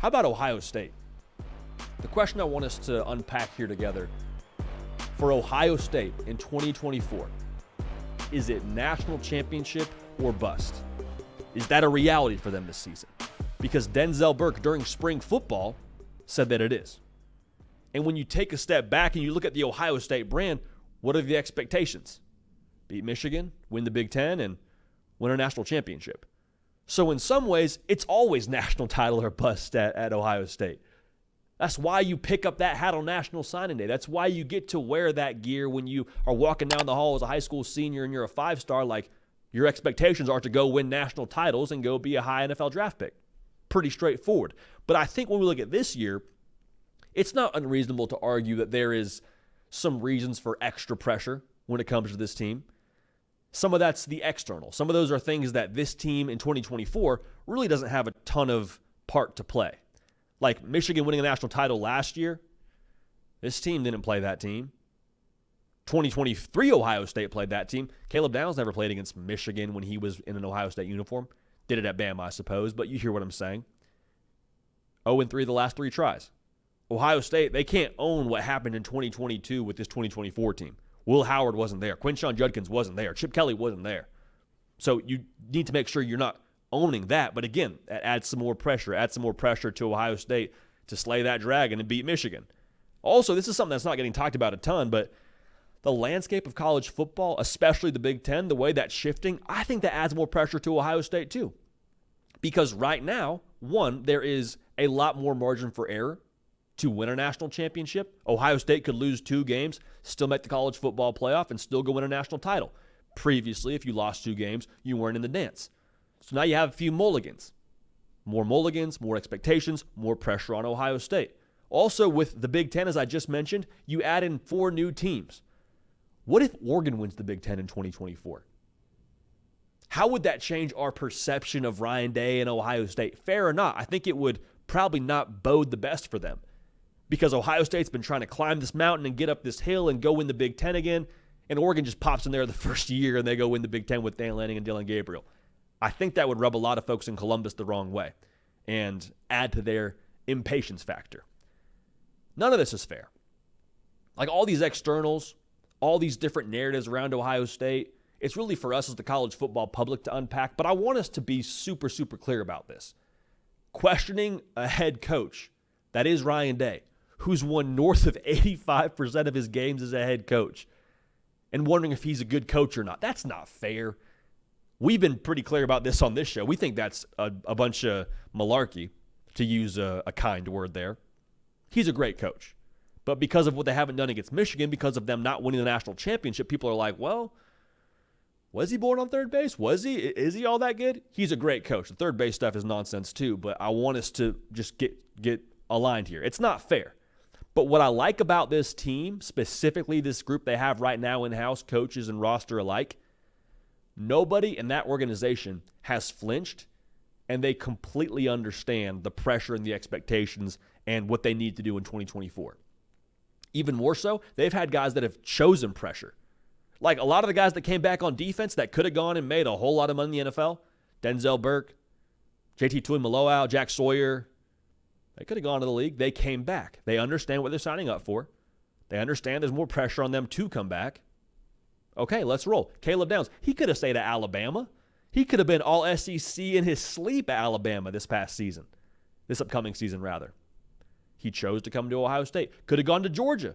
How about Ohio State? The question I want us to unpack here together, for Ohio State in 2024, is it national championship or bust? Is that a reality for them this season? Because Denzel Burke during spring football said that it is. And when you take a step back and you look at the Ohio State brand, what are the expectations? Beat Michigan, win the Big Ten, and win a national championship. So in some ways, it's always national title or bust at Ohio State. That's why you pick up that hat on National Signing Day. That's why you get to wear that gear when you are walking down the hall as a high school senior and you're a 5-star. Like, your expectations are to go win national titles and go be a high NFL draft pick. Pretty straightforward. But I think when we look at this year, it's not unreasonable to argue that there is some reasons for extra pressure when it comes to this team. Some of that's the external. Some of those are things that this team in 2024 really doesn't have a ton of part to play. Like Michigan winning a national title last year, this team didn't play that team. 2023 Ohio State played that team. Caleb Downs never played against Michigan when he was in an Ohio State uniform. Did it at Bama, I suppose, but you hear what I'm saying. 0-3 the last 3 tries. Ohio State, they can't own what happened in 2022 with this 2024 team. Will Howard wasn't there. Quinshon Judkins wasn't there. Chip Kelly wasn't there. So you need to make sure you're not owning that. But again, that adds some more pressure. Add some more pressure to Ohio State to slay that dragon and beat Michigan. Also, this is something that's not getting talked about a ton, but the landscape of college football, especially the Big Ten, the way that's shifting, I think that adds more pressure to Ohio State too. Because right now, one, there is a lot more margin for error to win a national championship. Ohio State could lose 2 games, still make the college football playoff, and still go win a national title. Previously, if you lost 2 games, you weren't in the dance. So now you have a few mulligans. More mulligans, more expectations, more pressure on Ohio State. Also, with the Big Ten, as I just mentioned, you add in 4 new teams. What if Oregon wins the Big Ten in 2024? How would that change our perception of Ryan Day and Ohio State? Fair or not, I think it would probably not bode the best for them. Because Ohio State's been trying to climb this mountain and get up this hill and go win the Big Ten again, and Oregon just pops in there the first year and they go win the Big Ten with Dan Lanning and Dylan Gabriel. I think that would rub a lot of folks in Columbus the wrong way and add to their impatience factor. None of this is fair. Like all these externals, all these different narratives around Ohio State, it's really for us as the college football public to unpack, but I want us to be super, super clear about this. Questioning a head coach, that is Ryan Day, who's won north of 85% of his games as a head coach, and wondering if he's a good coach or not. That's not fair. We've been pretty clear about this on this show. We think that's a bunch of malarkey, to use a kind word there. He's a great coach. But because of what they haven't done against Michigan, because of them not winning the national championship, people are like, well, was he born on third base? Was he? Is he all that good? He's a great coach. The third base stuff is nonsense too, but I want us to just get aligned here. It's not fair. But what I like about this team, specifically this group they have right now in-house, coaches and roster alike, nobody in that organization has flinched, and they completely understand the pressure and the expectations and what they need to do in 2024. Even more so, they've had guys that have chosen pressure. Like a lot of the guys that came back on defense that could have gone and made a whole lot of money in the NFL, Denzel Burke, JT Tuimoloau, Jack Sawyer, they could have gone to the league. They came back. They understand what they're signing up for. They understand there's more pressure on them to come back. Okay, let's roll. Caleb Downs, he could have stayed at Alabama. He could have been all SEC in his sleep at Alabama this upcoming season rather. He chose to come to Ohio State. Could have gone to Georgia,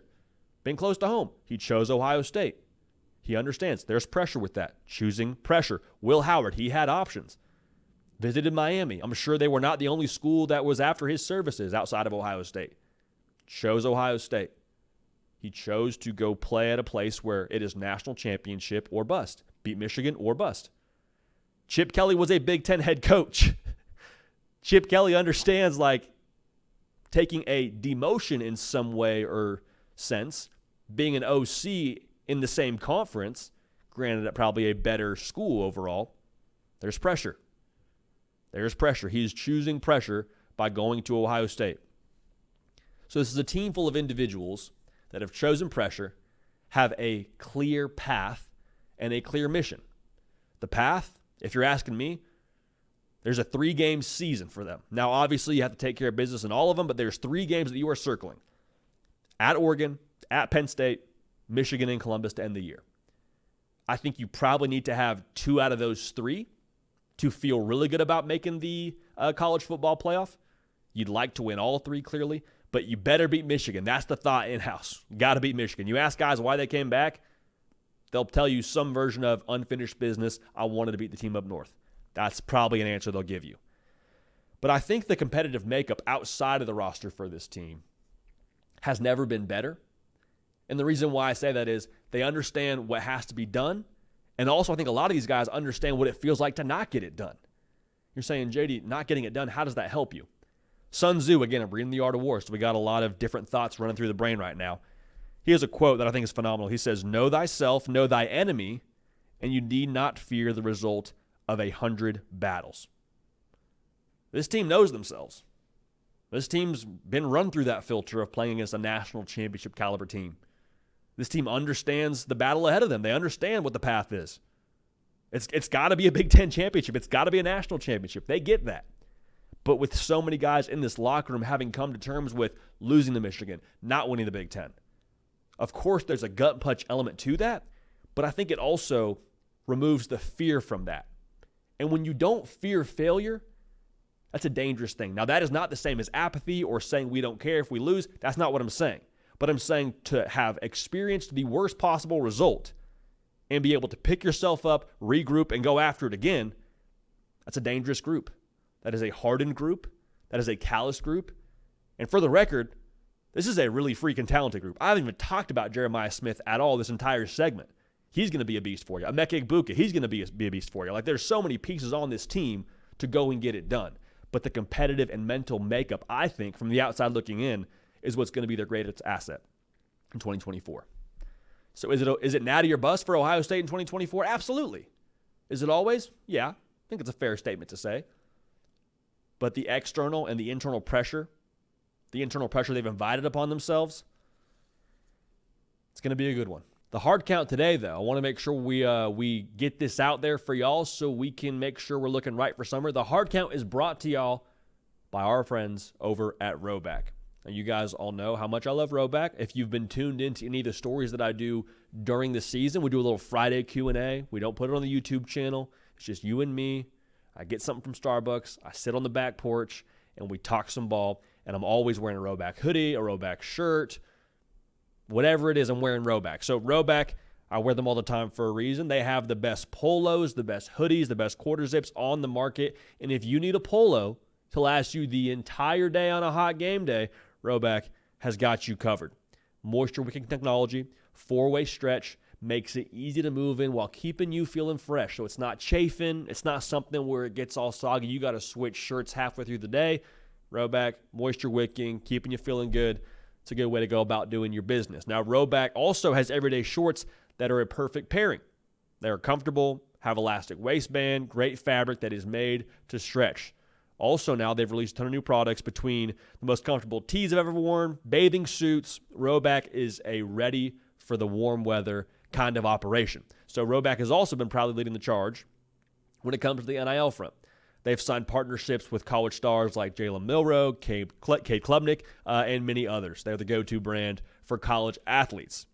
been close to home. He chose Ohio State. He understands there's pressure with that. Choosing pressure. Will Howard, he had options. Visited Miami. I'm sure they were not the only school that was after his services outside of Ohio State. Chose Ohio State. He chose to go play at a place where it is national championship or bust. Beat Michigan or bust. Chip Kelly was a Big Ten head coach. Chip Kelly understands like taking a demotion in some way or sense, being an OC in the same conference, granted at probably a better school overall, there's pressure. There's pressure. He's choosing pressure by going to Ohio State. So this is a team full of individuals that have chosen pressure, have a clear path and a clear mission. The path, if you're asking me, There's a 3-game season for them. Now, obviously, you have to take care of business in all of them, but there's 3 games that you are circling. At Oregon, at Penn State, Michigan, and Columbus to end the year. I think you probably need to have 2 out of those 3 to feel really good about making the college football playoff. You'd like to win all 3, clearly, but you better beat Michigan. That's the thought in-house. You got to beat Michigan. You ask guys why they came back, they'll tell you some version of unfinished business. I wanted to beat the team up north. That's probably an answer they'll give you. But I think the competitive makeup outside of the roster for this team has never been better. And the reason why I say that is they understand what has to be done. And also I think a lot of these guys understand what it feels like to not get it done. You're saying, JD, not getting it done, how does that help you? Sun Tzu, again, I'm reading The Art of War, so we got a lot of different thoughts running through the brain right now. He has a quote that I think is phenomenal. He says, "Know thyself, know thy enemy, and you need not fear the result of 100 battles." This team knows themselves. This team's been run through that filter of playing against a national championship caliber team. This team understands the battle ahead of them. They understand what the path is. It's got to be a Big Ten championship. It's got to be a national championship. They get that. But with so many guys in this locker room having come to terms with losing to Michigan, not winning the Big Ten, of course there's a gut punch element to that, but I think it also removes the fear from that. And when you don't fear failure, that's a dangerous thing. Now, that is not the same as apathy or saying we don't care if we lose. That's not what I'm saying. But I'm saying to have experienced the worst possible result and be able to pick yourself up, regroup, and go after it again, that's a dangerous group. That is a hardened group. That is a callous group. And for the record, this is a really freaking talented group. I haven't even talked about Jeremiah Smith at all this entire segment. He's going to be a beast for you. Emeka Egbuka, he's going to be a beast for you. Like, there's so many pieces on this team to go and get it done. But the competitive and mental makeup, I think, from the outside looking in, is what's going to be their greatest asset in 2024. So is it natty or bust for Ohio State in 2024? Absolutely. Is it always? Yeah. I think it's a fair statement to say. But the external and the internal pressure they've invited upon themselves, it's going to be a good one. The hard count today, though, I want to make sure we get this out there for y'all so we can make sure we're looking right for summer. The hard count is brought to y'all by our friends over at Rhoback. Now, you guys all know how much I love Rhoback. If you've been tuned into any of the stories that I do during the season, we do a little Friday Q&A. We don't put it on the YouTube channel. It's just you and me. I get something from Starbucks. I sit on the back porch, and we talk some ball. And I'm always wearing a Rhoback hoodie, a Rhoback shirt. Whatever it is, I'm wearing Rhoback. So Rhoback, I wear them all the time for a reason. They have the best polos, the best hoodies, the best quarter zips on the market. And if you need a polo to last you the entire day on a hot game day, Rhoback has got you covered. Moisture wicking technology, 4-way stretch, makes it easy to move in while keeping you feeling fresh. So it's not chafing. It's not something where it gets all soggy. You got to switch shirts halfway through the day. Rhoback, moisture wicking, keeping you feeling good. It's a good way to go about doing your business. Now, Rhoback also has everyday shorts that are a perfect pairing. They're comfortable, have elastic waistband, great fabric that is made to stretch. Also now they've released a ton of new products between the most comfortable tees I've ever worn, bathing suits. Rhoback is a ready for the warm weather kind of operation. So Rhoback has also been proudly leading the charge when it comes to the NIL front. They've signed partnerships with college stars like Jalen Milroe, Cade Klubnik, and many others. They're the go-to brand for college athletes.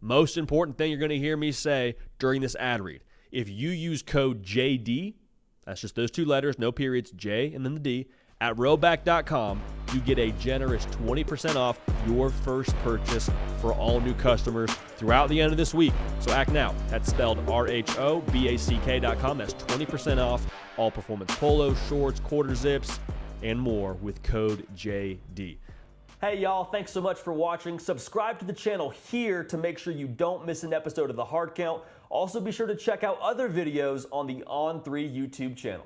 Most important thing you're going to hear me say during this ad read, if you use code JD, that's just those 2 letters, no periods, J and then the D, at Rhoback.com, you get a generous 20% off your first purchase for all new customers throughout the end of this week. So act now. That's spelled RHOBACK.com. That's 20% off all performance polos, shorts, quarter zips, and more with code JD. Hey y'all, thanks so much for watching. Subscribe to the channel here to make sure you don't miss an episode of The Hard Count. Also be sure to check out other videos on the On3 YouTube channel.